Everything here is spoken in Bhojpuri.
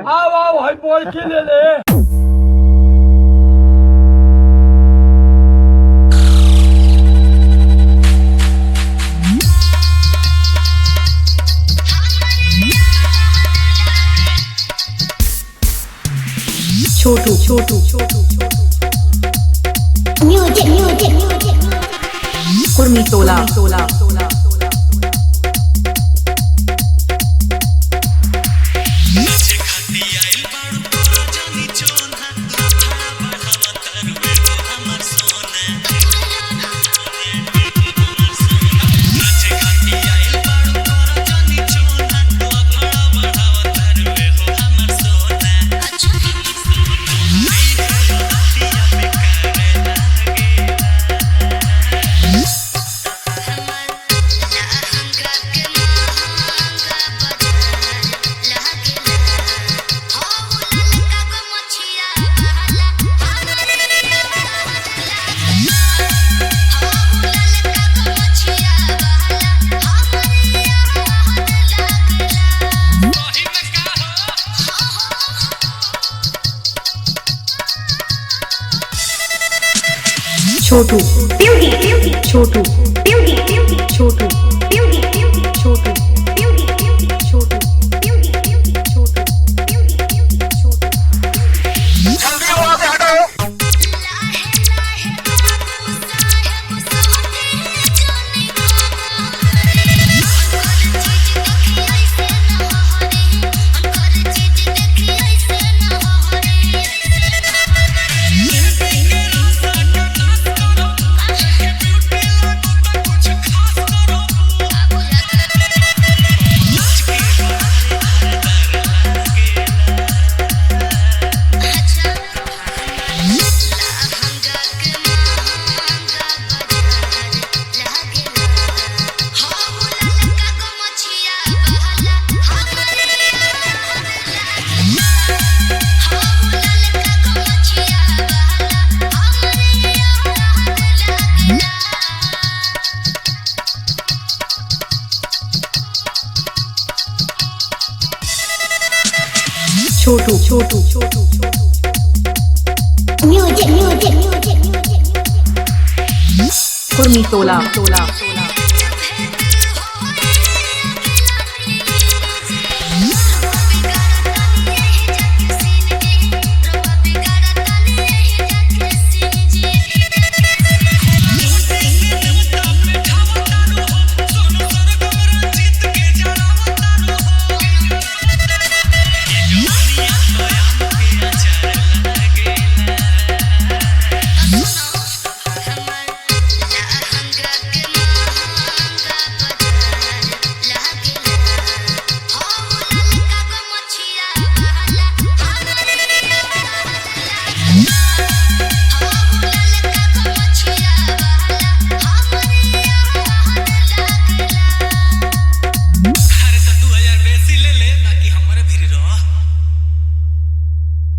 आओ आओ है बोल के ले ले। छोटू छोटू छोटू म्यूजिक म्यूजिक म्यूजिक कुर्मी तोला तोला तोला छोटू प्यूगी प्यूगी छोटू प्यूगी प्यूगी छोटू प्यूगी प्यूगी छोटू प्यूगी प्यूगी छोटू प्यूगी प्यूगी छोटू प्यूगी प्यूगी छोटू जल्दी वहां से हटो। छोटू छोटू छोटू म्यूजिक म्यूजिक म्यूजिक कुर्मी तोला तोला